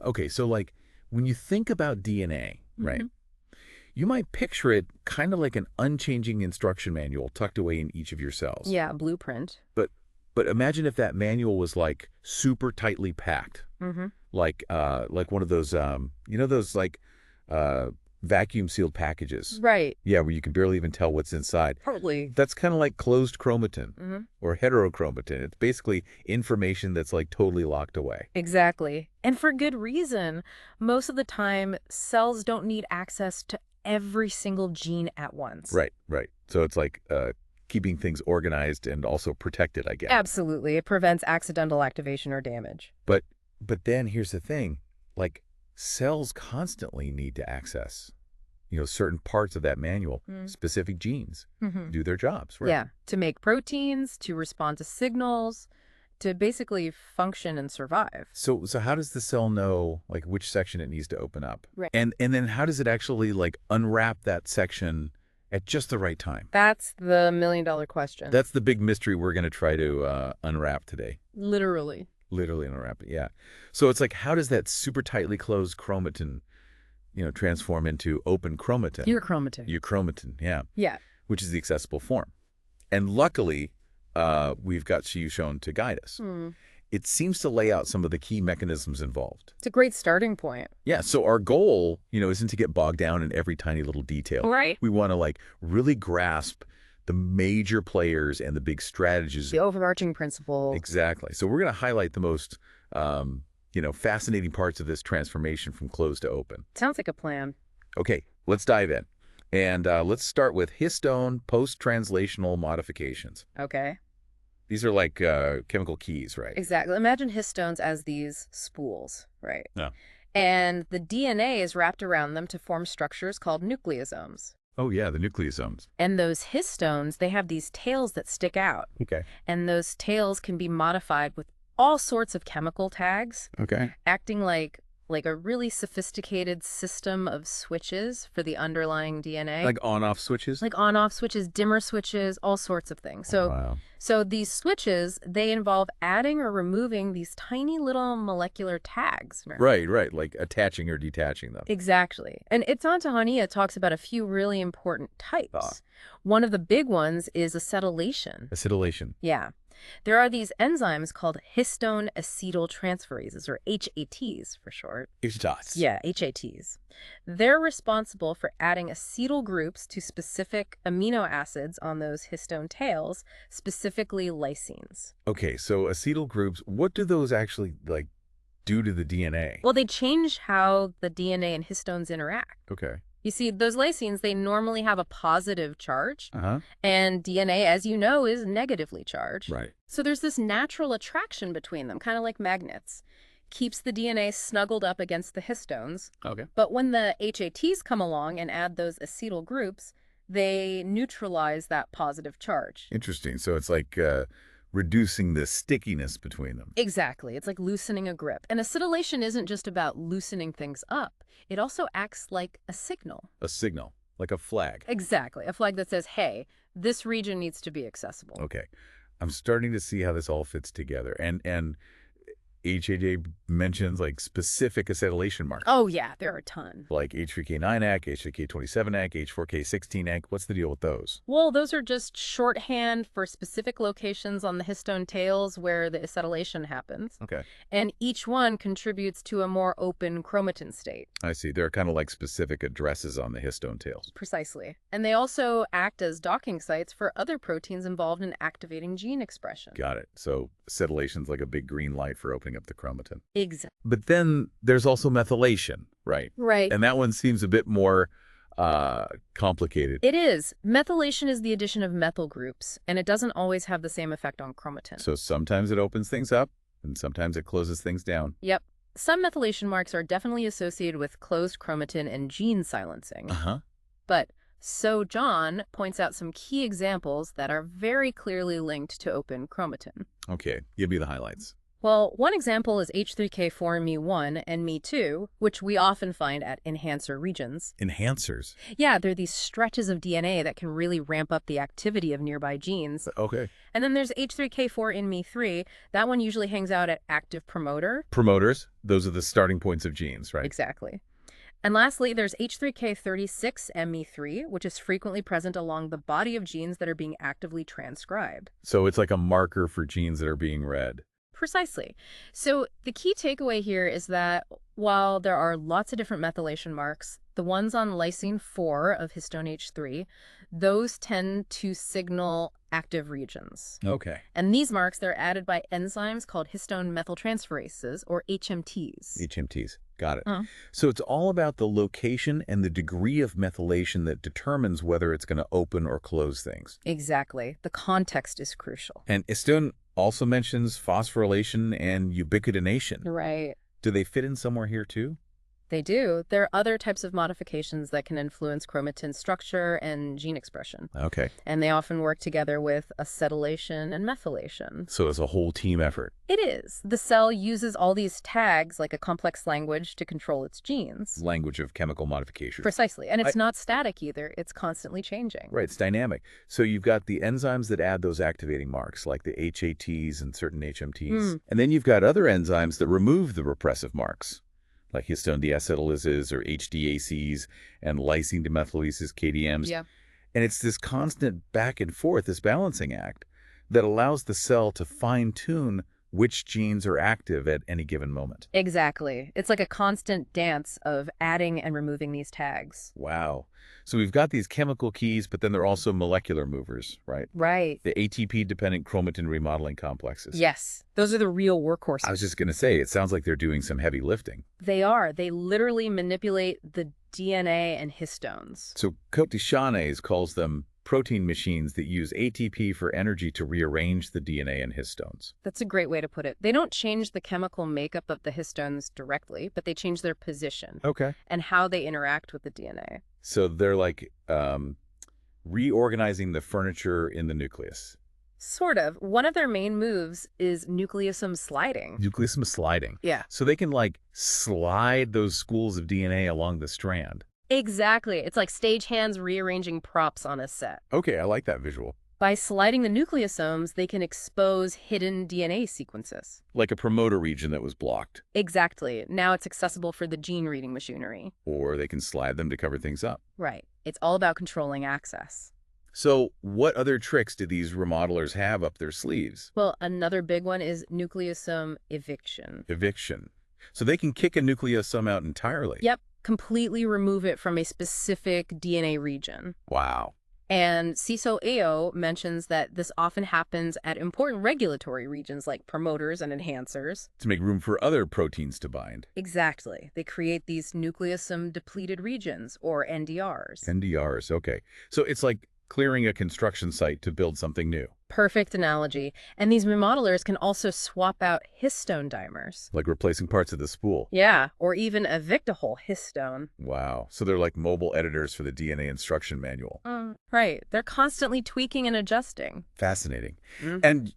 Okay, so like when you think about DNA, right, you might picture it kind of like an unchanging instruction manual tucked away in each of your cells. Yeah, blueprint. But imagine if that manual was like super tightly packed, like one of those those like vacuum sealed packages. Right. Yeah, where you can barely even tell what's inside. Totally. That's kind of like closed chromatin or heterochromatin. It's basically information that's like totally locked away. Exactly. And for good reason. Most of the time, cells don't need access to every single gene at once. Right, right. So it's like keeping things organized and also protected, I guess. Absolutely. It prevents accidental activation or damage. But then here's the thing, like cells constantly need to access, certain parts of that manual, specific genes, do their jobs, right? Yeah, to make proteins, to respond to signals, to basically function and survive. So how does the cell know like which section it needs to open up? Right. And then how does it actually like unwrap that section at just the right time? That's the million-dollar question. That's the big mystery we're going to try to unwrap today. Literally. Literally unwrap it, yeah. So it's like, how does that super tightly closed chromatin, transform into open chromatin? Euchromatin. Euchromatin, yeah. Yeah. Which is the accessible form. And luckily, we've got you shown to guide us. It seems to lay out some of the key mechanisms involved. It's a great starting point. Yeah, so our goal, isn't to get bogged down in every tiny little detail. Right. We want to like really grasp the major players and the big strategies. The overarching principle. Exactly. So we're going to highlight the most, fascinating parts of this transformation from closed to open. Sounds like a plan. Okay, let's dive in. And let's start with histone post-translational modifications. Okay. These are like chemical keys, right? Exactly. Imagine histones as these spools, right? Yeah. And the DNA is wrapped around them to form structures called nucleosomes. Oh, yeah, the nucleosomes. And those histones, they have these tails that stick out. Okay. And those tails can be modified with all sorts of chemical tags, Okay. acting like a really sophisticated system of switches for the underlying DNA. Like on-off switches? Like on-off switches, dimmer switches, all sorts of things. So, wow. So these switches, they involve adding or removing these tiny little molecular tags. Right, like attaching or detaching them. Exactly. And Itzantahania talks about a few really important types. One of the big ones is acetylation. Acetylation. Yeah. There are these enzymes called histone acetyltransferases, or HATs for short. HATs. Yeah, HATs. They're responsible for adding acetyl groups to specific amino acids on those histone tails, specifically lysines. Okay, so acetyl groups, what do those actually like do to the DNA? Well, they change how the DNA and histones interact. Okay. You see, those lysines, they normally have a positive charge, Uh-huh. and DNA, as you know, is negatively charged. Right. So there's this natural attraction between them, kind of like magnets. Keeps the DNA snuggled up against the histones. Okay. But when the HATs come along and add those acetyl groups, they neutralize that positive charge. Interesting. So it's like reducing the stickiness between them. Exactly. It's like loosening a grip. And acetylation isn't just about loosening things up. It also acts like a signal. A signal, like a flag. Exactly. A flag that says, hey, this region needs to be accessible. Okay. I'm starting to see how this all fits together. And HAJ mentions like specific acetylation markers. Oh, yeah, there are a ton. Like H3K9AC, H3K27AC, H4K16AC. What's the deal with those? Well, those are just shorthand for specific locations on the histone tails where the acetylation happens. Okay. And each one contributes to a more open chromatin state. I see. They're kind of like specific addresses on the histone tails. Precisely. And they also act as docking sites for other proteins involved in activating gene expression. Got it. So acetylation's like a big green light for opening up the chromatin. Exactly. But then there's also methylation, right? Right. And that one seems a bit more complicated. It is. Methylation is the addition of methyl groups, and it doesn't always have the same effect on chromatin. So sometimes it opens things up, and sometimes it closes things down. Yep. Some methylation marks are definitely associated with closed chromatin and gene silencing. Uh-huh. But So John points out some key examples that are very clearly linked to open chromatin. Okay, give me the highlights. Well, one example is H3K4 Me1 and Me2, which we often find at enhancer regions. Enhancers. Yeah, they're these stretches of DNA that can really ramp up the activity of nearby genes. Okay. And then there's H3K4 in Me3. That one usually hangs out at active promoter. Promoters, those are the starting points of genes, right? Exactly. And lastly, there's H3K36 Me3, which is frequently present along the body of genes that are being actively transcribed. So it's like a marker for genes that are being read. Precisely. So the key takeaway here is that while there are lots of different methylation marks, the ones on lysine 4 of histone H3, those tend to signal active regions. Okay. And these marks, they're added by enzymes called histone methyltransferases, or HMTs. HMTs. Got it. Uh. So it's all about the location and the degree of methylation that determines whether it's going to open or close things. Exactly. The context is crucial. And histone also mentions phosphorylation and ubiquitination. Right. Do they fit in somewhere here too? They do. There are other types of modifications that can influence chromatin structure and gene expression. Okay. And they often work together with acetylation and methylation. So it's a whole team effort. It is. The cell uses all these tags like a complex language to control its genes. Language of chemical modification. Precisely. And it's not static either. It's constantly changing. Right, it's dynamic. So you've got the enzymes that add those activating marks, like the HATs and certain HMTs. And then you've got other enzymes that remove the repressive marks, like histone deacetylases or HDACs and lysine demethylases, KDMs. Yeah. And it's this constant back and forth, this balancing act, that allows the cell to fine-tune which genes are active at any given moment. Exactly. It's like a constant dance of adding and removing these tags. Wow. So we've got these chemical keys, but then they're also molecular movers, right? Right. The ATP-dependent chromatin remodeling complexes. Yes. Those are the real workhorses. I was just going to say, it sounds like they're doing some heavy lifting. They are. They literally manipulate the DNA and histones. So Cote de Chanez calls them protein machines that use ATP for energy to rearrange the DNA and histones. That's a great way to put it. They don't change the chemical makeup of the histones directly, but they change their position Okay. and how they interact with the DNA. So they're like reorganizing the furniture in the nucleus. Sort of. One of their main moves is nucleosome sliding. Nucleosome sliding. Yeah. So they can like slide those spools of DNA along the strand. Exactly. It's like stagehands rearranging props on a set. Okay, I like that visual. By sliding the nucleosomes, they can expose hidden DNA sequences. Like a promoter region that was blocked. Exactly. Now it's accessible for the gene reading machinery. Or they can slide them to cover things up. Right. It's all about controlling access. So what other tricks do these remodelers have up their sleeves? Well, another big one is nucleosome eviction. Eviction. So they can kick a nucleosome out entirely. Yep. Completely remove it from a specific DNA region. Wow. And CISO AO mentions that this often happens at important regulatory regions like promoters and enhancers. To make room for other proteins to bind. Exactly. They create these nucleosome depleted regions, or NDRs. NDRs, okay. So it's like clearing a construction site to build something new. Perfect analogy. And these remodelers can also swap out histone dimers. Like replacing parts of the spool. Yeah, or even evict a whole histone. Wow. So they're like mobile editors for the DNA instruction manual. Right. They're constantly tweaking and adjusting. Fascinating. And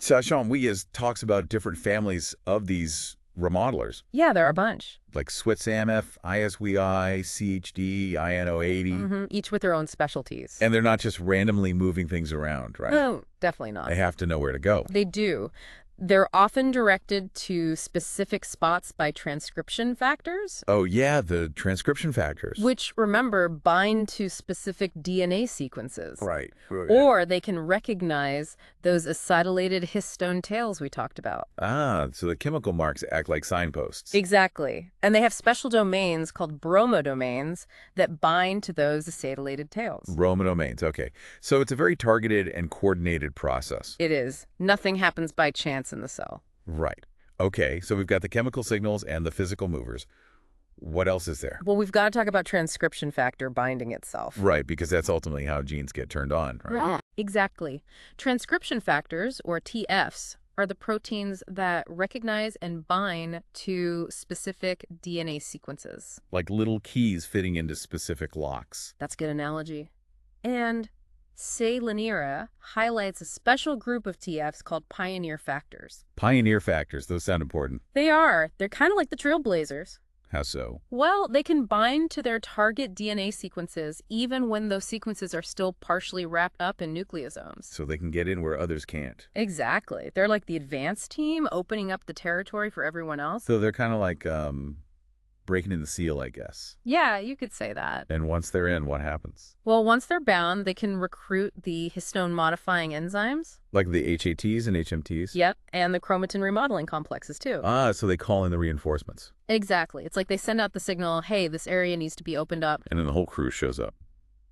Sean Weas talks about different families of these remodelers. Yeah, there are a bunch. Like SWITS-AMF, ISWI, CHD, INO80. Each with their own specialties. And they're not just randomly moving things around, right? No, definitely not. They have to know where to go. They do. They're often directed to specific spots by transcription factors. Oh, yeah, the transcription factors. Which, remember, bind to specific DNA sequences. Right. Or they can recognize those acetylated histone tails we talked about. Ah, so the chemical marks act like signposts. Exactly. And they have special domains called bromodomains that bind to those acetylated tails. Bromodomains, okay. So it's a very targeted and coordinated process. It is. Nothing happens by chance in the cell. Right. Okay, so we've got the chemical signals and the physical movers. What else is there? Well, we've got to talk about transcription factor binding itself. Right, because that's ultimately how genes get turned on, right? Exactly. Transcription factors, or TFs, are the proteins that recognize and bind to specific DNA sequences. Like little keys fitting into specific locks. That's a good analogy. And C. lineara highlights a special group of TFs called pioneer factors. Pioneer factors, those sound important. They are. They're kind of like the trailblazers. How so? Well, they can bind to their target DNA sequences even when those sequences are still partially wrapped up in nucleosomes. So they can get in where others can't. Exactly. They're like the advanced team opening up the territory for everyone else. So they're kind of like breaking in the seal, I guess. Yeah, you could say that. And once they're in, what happens? Well, once they're bound, they can recruit the histone-modifying enzymes. Like the HATs and HMTs? Yep, and the chromatin remodeling complexes, too. Ah, so they call in the reinforcements. Exactly. It's like they send out the signal, hey, this area needs to be opened up. And then the whole crew shows up.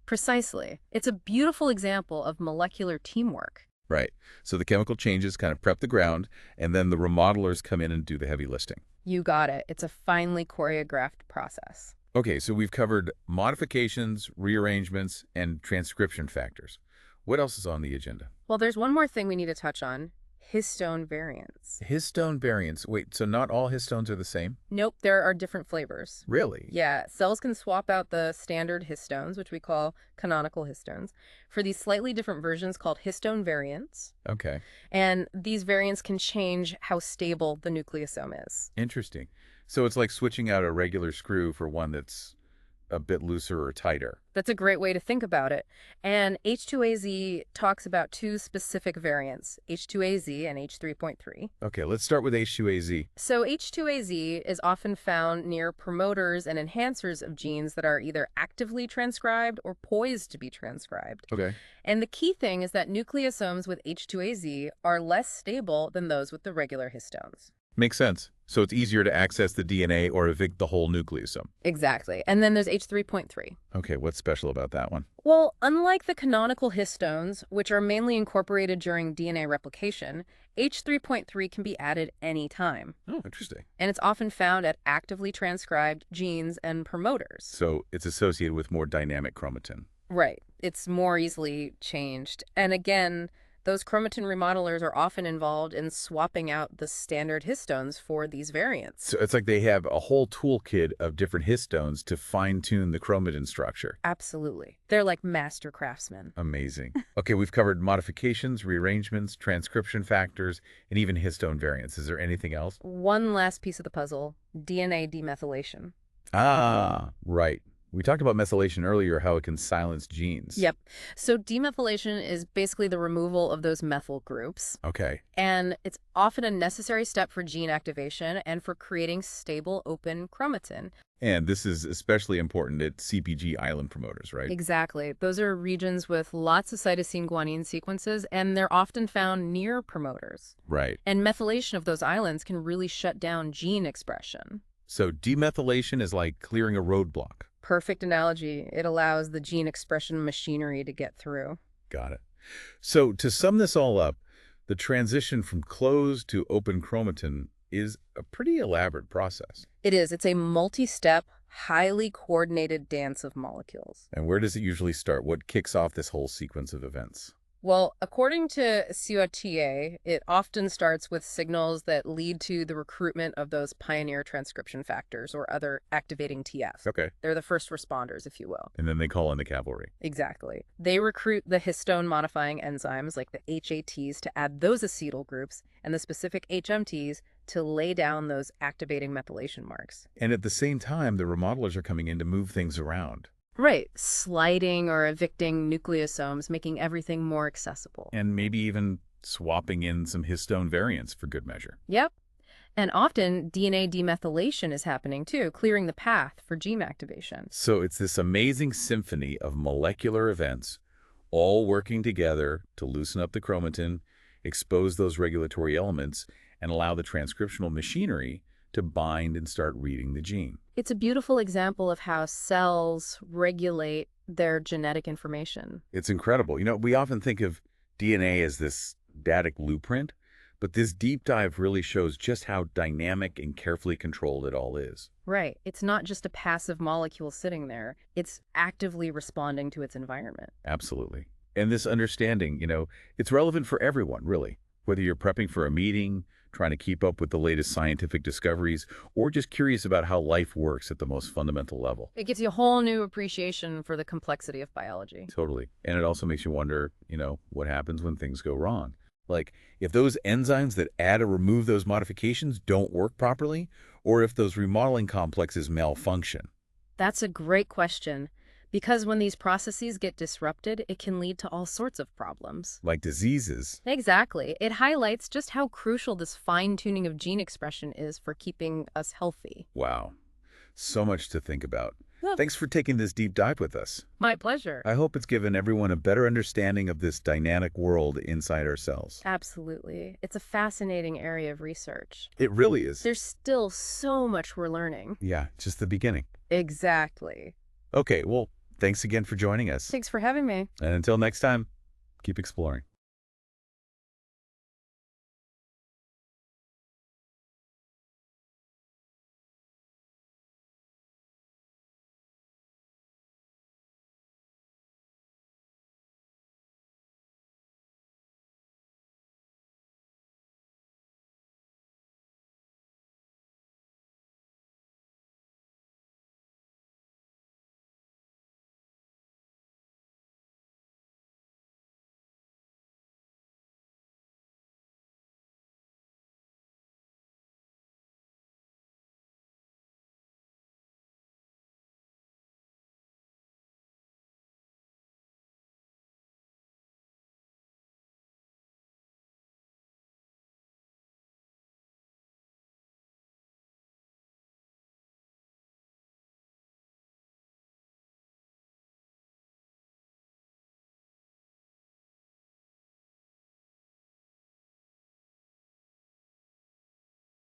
Precisely. It's a beautiful example of molecular teamwork. Right. So the chemical changes kind of prep the ground, and then the remodelers come in and do the heavy lifting. You got it. It's a finely choreographed process. Okay, so we've covered modifications, rearrangements, and transcription factors. What else is on the agenda? Well, there's one more thing we need to touch on. Histone variants. Histone variants. Wait, so not all histones are the same? Nope, there are different flavors. Really? Yeah, cells can swap out the standard histones, which we call canonical histones, for these slightly different versions called histone variants. Okay. And these variants can change how stable the nucleosome is. Interesting. So it's like switching out a regular screw for one that's a bit looser or tighter. That's a great way to think about it. And H2AZ talks about two specific variants, H2AZ and H3.3. Okay, let's start with H2AZ. So H2AZ is often found near promoters and enhancers of genes that are either actively transcribed or poised to be transcribed. Okay. And the key thing is that nucleosomes with H2AZ are less stable than those with the regular histones. Makes sense. So it's easier to access the DNA or evict the whole nucleosome. Exactly. And then there's H3.3. Okay, what's special about that one? Well, unlike the canonical histones, which are mainly incorporated during DNA replication, H3.3 can be added anytime. Oh, interesting. And it's often found at actively transcribed genes and promoters. So it's associated with more dynamic chromatin. Right. It's more easily changed. And again, those chromatin remodelers are often involved in swapping out the standard histones for these variants. So it's like they have a whole toolkit of different histones to fine-tune the chromatin structure. Absolutely. They're like master craftsmen. Amazing. Okay, we've covered modifications, rearrangements, transcription factors, and even histone variants. Is there anything else? One last piece of the puzzle, DNA demethylation. Ah, right. We talked about methylation earlier, how it can silence genes. Yep. So demethylation is basically the removal of those methyl groups. Okay. And it's often a necessary step for gene activation and for creating stable open chromatin. And this is especially important at CPG island promoters, right? Exactly. Those are regions with lots of cytosine guanine sequences, and they're often found near promoters. Right. And methylation of those islands can really shut down gene expression. So demethylation is like clearing a roadblock. Perfect analogy. It allows the gene expression machinery to get through. Got it. So to sum this all up, the transition from closed to open chromatin is a pretty elaborate process. It is. It's a multi-step, highly coordinated dance of molecules. And where does it usually start? What kicks off this whole sequence of events? Well, according to COTA, it often starts with signals that lead to the recruitment of those pioneer transcription factors or other activating TFs. Okay. They're the first responders, if you will. And then they call in the cavalry. Exactly. They recruit the histone-modifying enzymes like the HATs to add those acetyl groups and the specific HMTs to lay down those activating methylation marks. And at the same time, the remodelers are coming in to move things around. Right. Sliding or evicting nucleosomes, making everything more accessible. And maybe even swapping in some histone variants for good measure. Yep. And often DNA demethylation is happening too, clearing the path for gene activation. So it's this amazing symphony of molecular events all working together to loosen up the chromatin, expose those regulatory elements, and allow the transcriptional machinery to bind and start reading the gene. It's a beautiful example of how cells regulate their genetic information. It's incredible. You know, we often think of DNA as this static blueprint, but this deep dive really shows just how dynamic and carefully controlled it all is. Right. It's not just a passive molecule sitting there. It's actively responding to its environment. Absolutely. And this understanding, it's relevant for everyone, really. Whether you're prepping for a meeting, trying to keep up with the latest scientific discoveries, or just curious about how life works at the most fundamental level. It gives you a whole new appreciation for the complexity of biology. Totally. And it also makes you wonder, what happens when things go wrong? Like, if those enzymes that add or remove those modifications don't work properly, or if those remodeling complexes malfunction. That's a great question, because when these processes get disrupted, it can lead to all sorts of problems. Like diseases. Exactly. It highlights just how crucial this fine-tuning of gene expression is for keeping us healthy. Wow. So much to think about. Well, Thanks for taking this deep dive with us. my pleasure. I hope it's given everyone a better understanding of this dynamic world inside our cells. Absolutely. It's a fascinating area of research. It really is. There's still so much we're learning. Yeah, just the beginning. Exactly. Okay, well, thanks again for joining us. Thanks for having me. And until next time, keep exploring.